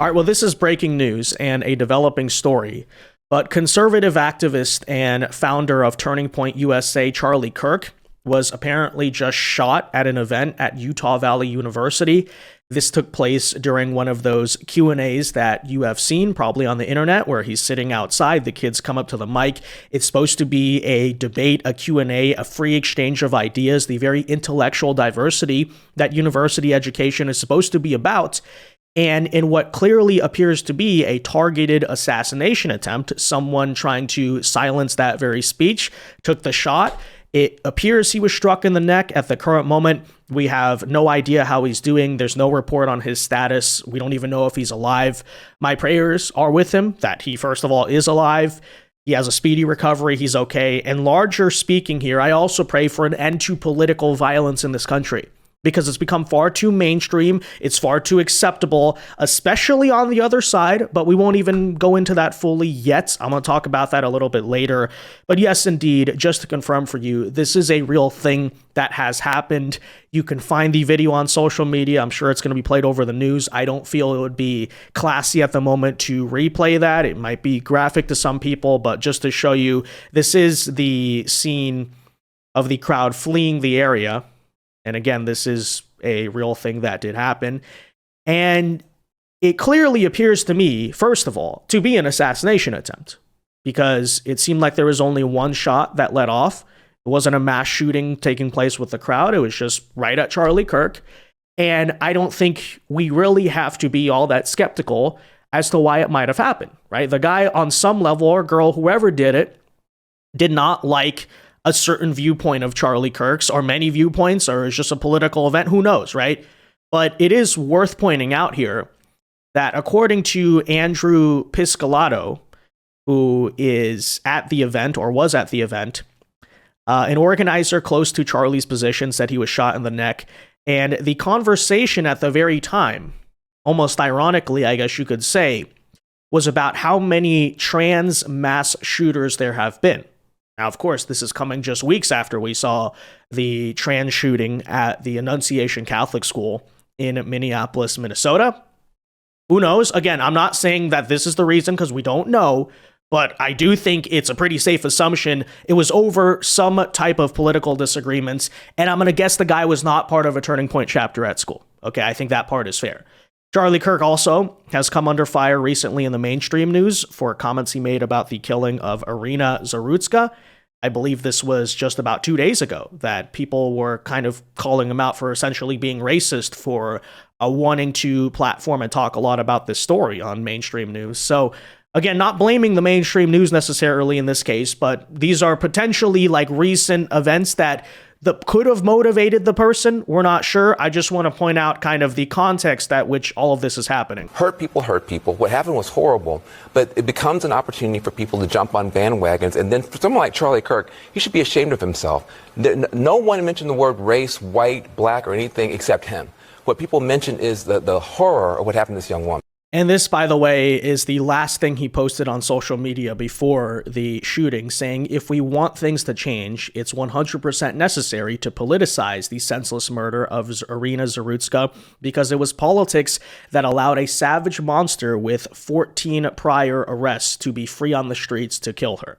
All right, well, this is breaking news and a developing story. But conservative activist and founder of Turning Point USA, Charlie Kirk, was apparently just shot at an event at Utah Valley University. This took place during one of those Q&As that you have seen probably on the internet where he's sitting outside. The kids come up to the mic. It's supposed to be a debate, a Q&A, a free exchange of ideas, the very intellectual diversity that university education is supposed to be about. And in what clearly appears to be a targeted assassination attempt, someone trying to silence that very speech took the shot. It appears he was struck in the neck. At the current moment, we have no idea how he's doing. There's no report on his status. We don't even know if he's alive. My prayers are with him that he, first of all, is alive. He has a speedy recovery. He's okay. And larger speaking here, I also pray for an end to political violence in this country, because it's become far too mainstream. It's far too acceptable, especially on the other side, but we won't even go into that fully yet. I'm going to talk about that a little bit later. But yes, indeed, just to confirm for you, this is a real thing that has happened. You can find the video on social media. I'm sure it's going to be played over the news. I don't feel it would be classy at the moment to replay that. It might be graphic to some people, but just to show you, this is the scene of the crowd fleeing the area. And again, this is a real thing that did happen. And it clearly appears to me, first of all, to be an assassination attempt, because it seemed like there was only one shot that let off. It wasn't a mass shooting taking place with the crowd. It was just right at Charlie Kirk. And I don't think we really have to be all that skeptical as to why it might have happened, right? The guy on some level, or girl, whoever did it, did not like a certain viewpoint of Charlie Kirk's, or many viewpoints, or it's just a political event, who knows, right? But it is worth pointing out here that according to Andrew Piscolato, who is at the event, or was at the event, an organizer close to Charlie's position said he was shot in the neck, and the conversation at the very time, almost ironically, I guess you could say, was about how many trans mass shooters there have been. Now, of course, this is coming just weeks after we saw the trans shooting at the Annunciation Catholic School in Minneapolis, Minnesota. Who knows? Again, I'm not saying that this is the reason, because we don't know, but I do think it's a pretty safe assumption it was over some type of political disagreements, and I'm going to guess the guy was not part of a Turning Point chapter at school. Okay, I think that part is fair. Charlie Kirk also has come under fire recently in the mainstream news for comments he made about the killing of Irina Zarutska. I believe this was just about 2 days ago that people were kind of calling him out for essentially being racist for wanting to platform and talk a lot about this story on mainstream news. So again, not blaming the mainstream news necessarily in this case, but these are potentially like recent events that could have motivated the person. We're not sure. I just want to point out kind of the context at which all of this is happening. Hurt people hurt people. What happened was horrible, but it becomes an opportunity for people to jump on bandwagons. And then for someone like Charlie Kirk, he should be ashamed of himself. No one mentioned the word race, white, black, or anything except him. What people mention is the horror of what happened to this young woman. And this, by the way, is the last thing he posted on social media before the shooting, saying, if we want things to change, it's 100% necessary to politicize the senseless murder of Irina Zarutska, because it was politics that allowed a savage monster with 14 prior arrests to be free on the streets to kill her.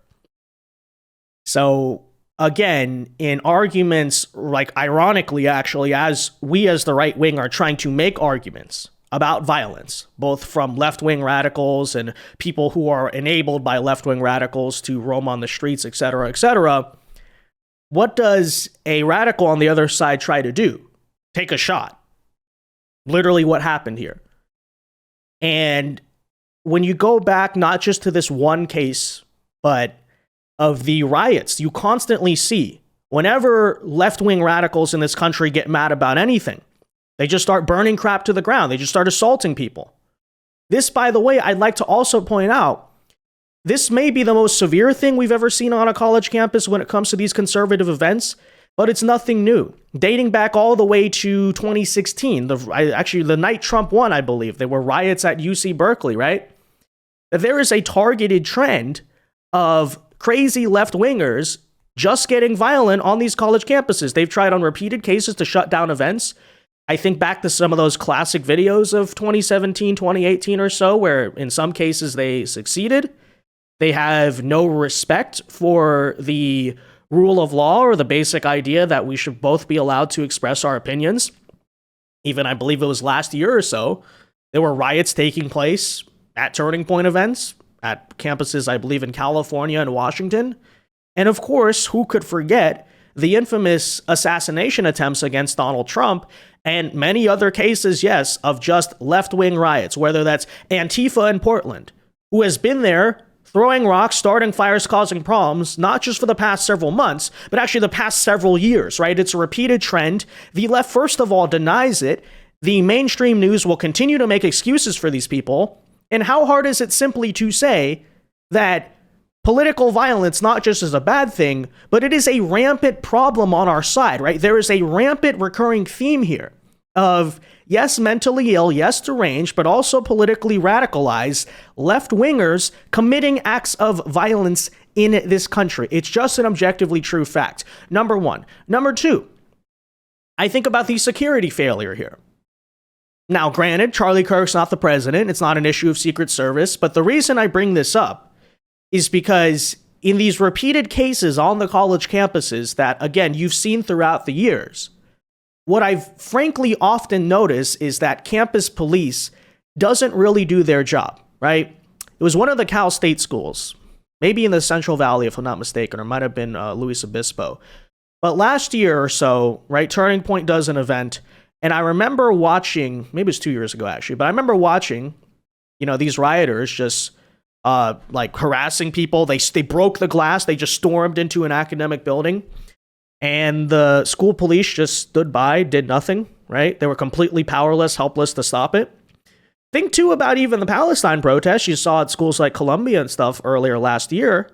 So again, in arguments, like ironically, actually, as we as the right wing are trying to make arguments about violence, both from left-wing radicals and people who are enabled by left-wing radicals to roam on the streets, etc., what does a radical on the other side try to do? Take a shot. Literally what happened here. And when you go back, not just to this one case, but of the riots, you constantly see whenever left-wing radicals in this country get mad about anything, they just start burning crap to the ground. They just start assaulting people. This, by the way, I'd like to also point out, this may be the most severe thing we've ever seen on a college campus when it comes to these conservative events, but it's nothing new. Dating back all the way to 2016, the night Trump won, I believe, there were riots at UC Berkeley, right? There is a targeted trend of crazy left-wingers just getting violent on these college campuses. They've tried on repeated cases to shut down events. I think back to some of those classic videos of 2017, 2018 or so, where in some cases they succeeded. They have no respect for the rule of law or the basic idea that we should both be allowed to express our opinions. Even, I believe it was last year or so, there were riots taking place at Turning Point events, at campuses, I believe, in California and Washington. And of course, who could forget the infamous assassination attempts against Donald Trump and many other cases, yes, of just left-wing riots, whether that's Antifa in Portland, who has been there throwing rocks, starting fires, causing problems, not just for the past several months, but actually the past several years, right? It's a repeated trend. The left, first of all, denies it. The mainstream news will continue to make excuses for these people. And how hard is it simply to say that political violence not just is a bad thing, but it is a rampant problem on our side, right? There is a rampant recurring theme here of, yes, mentally ill, yes, deranged, but also politically radicalized left-wingers committing acts of violence in this country. It's just an objectively true fact. Number one. Number two, I think about the security failure here. Now, granted, Charlie Kirk's not the president. It's not an issue of Secret Service. But the reason I bring this up is because in these repeated cases on the college campuses that, again, you've seen throughout the years, what I've frankly often noticed is that campus police doesn't really do their job, right? It was one of the Cal State schools, maybe in the Central Valley, if I'm not mistaken, or it might have been Luis Obispo. But last year or so, right, Turning Point does an event, and I remember watching, maybe it was 2 years ago actually, but I remember watching, these rioters just like harassing people. They broke the glass. They just stormed into an academic building. And the school police just stood by, did nothing, right? They were completely powerless, helpless to stop it. Think, too, about even the Palestine protests you saw at schools like Columbia and stuff earlier last year.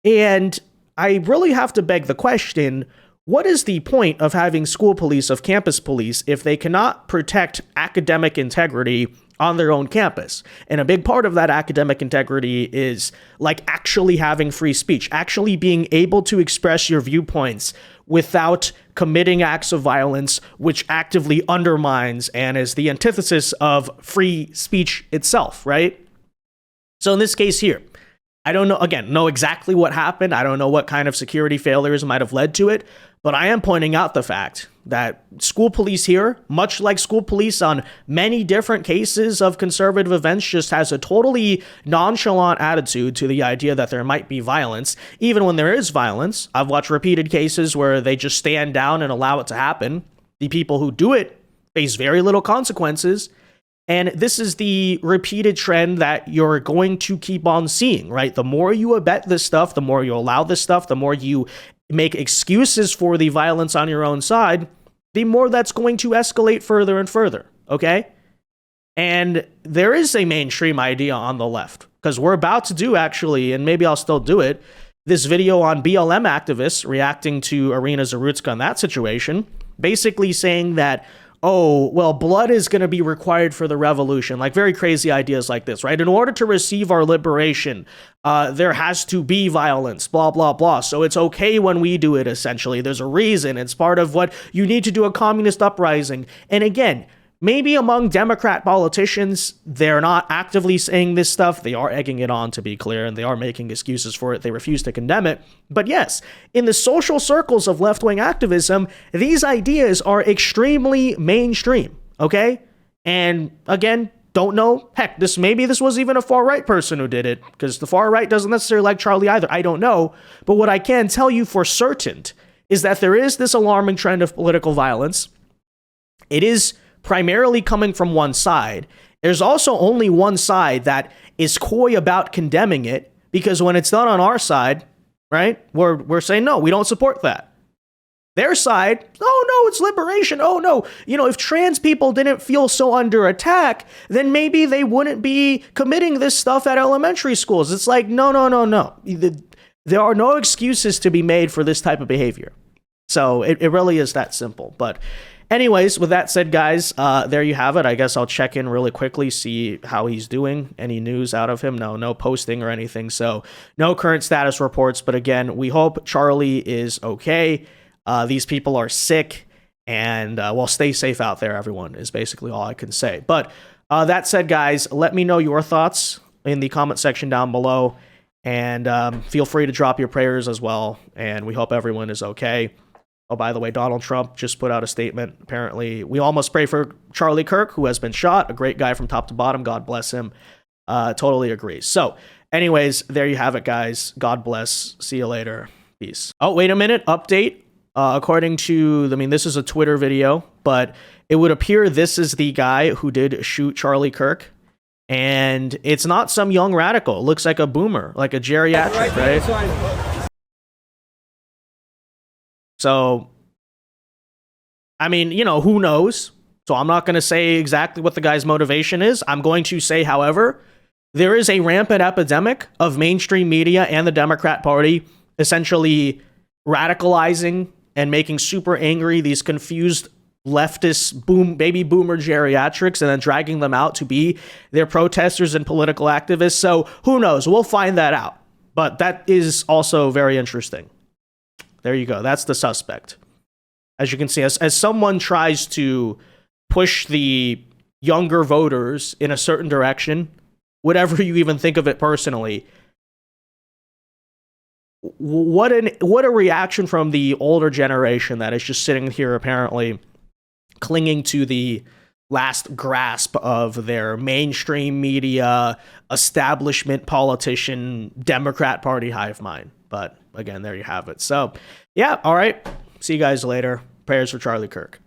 And I really have to beg the question, what is the point of having school police, of campus police, if they cannot protect academic integrity on their own campus? And a big part of that academic integrity is like actually having free speech, actually being able to express your viewpoints without committing acts of violence, which actively undermines and is the antithesis of free speech itself, right? So in this case here, I don't know exactly what happened. I don't know what kind of security failures might have led to it, but I am pointing out the fact that school police here, much like school police on many different cases of conservative events, just has a totally nonchalant attitude to the idea that there might be violence. Even when there is violence, I've watched repeated cases where they just stand down and allow it to happen. The people who do it face very little consequences. And this is the repeated trend that you're going to keep on seeing, right? The more you abet this stuff, the more you allow this stuff, the more you make excuses for the violence on your own side, the more that's going to escalate further and further, okay? And there is a mainstream idea on the left, because we're about to do, actually, and maybe I'll still do it, this video on BLM activists reacting to Irina Zarutska in that situation, basically saying that, oh, well, blood is going to be required for the revolution, like very crazy ideas like this, right? In order to receive our liberation, there has to be violence, blah, blah, blah. So it's okay when we do it, essentially. There's a reason. It's part of what you need to do a communist uprising. And again, maybe among Democrat politicians, they're not actively saying this stuff. They are egging it on, to be clear, and they are making excuses for it. They refuse to condemn it. But yes, in the social circles of left-wing activism, these ideas are extremely mainstream, okay? And again, don't know. Heck, maybe this was even a far-right person who did it, because the far-right doesn't necessarily like Charlie either. I don't know. But what I can tell you for certain is that there is this alarming trend of political violence. It is primarily coming from one side. There's also only one side that is coy about condemning it, because when it's done on our side, right, we're saying, no, we don't support that. Their side, oh no, it's liberation. Oh no, if trans people didn't feel so under attack, then maybe they wouldn't be committing this stuff at elementary schools. It's like, no. There are no excuses to be made for this type of behavior. So it really is that simple. But anyways, with that said, guys, there you have it. I guess I'll check in really quickly, see how he's doing. Any news out of him? No posting or anything. So no current status reports. But again, we hope Charlie is okay. These people are sick. And well, stay safe out there, everyone, is basically all I can say. But that said, guys, let me know your thoughts in the comment section down below. And feel free to drop your prayers as well. And we hope everyone is okay. Oh, by the way, Donald Trump just put out a statement. Apparently, we all must pray for Charlie Kirk, who has been shot. A great guy from top to bottom. God bless him. Totally agree. So, anyways, there you have it, guys. God bless. See you later. Peace. Oh, wait a minute. Update. According to, I mean, this is a Twitter video, but it would appear this is the guy who did shoot Charlie Kirk. And it's not some young radical. It looks like a boomer, like a geriatric, right? So, I mean, you know, who knows? So I'm not going to say exactly what the guy's motivation is. I'm going to say, however, there is a rampant epidemic of mainstream media and the Democrat Party essentially radicalizing and making super angry these confused leftist baby boomer geriatrics and then dragging them out to be their protesters and political activists. So who knows? We'll find that out. But that is also very interesting. There you go. That's the suspect. As you can see, as someone tries to push the younger voters in a certain direction, whatever you even think of it personally, what a reaction from the older generation that is just sitting here apparently clinging to the last grasp of their mainstream media, establishment politician, Democrat Party hive mind. But again, there you have it. So, yeah, all right. See you guys later. Prayers for Charlie Kirk.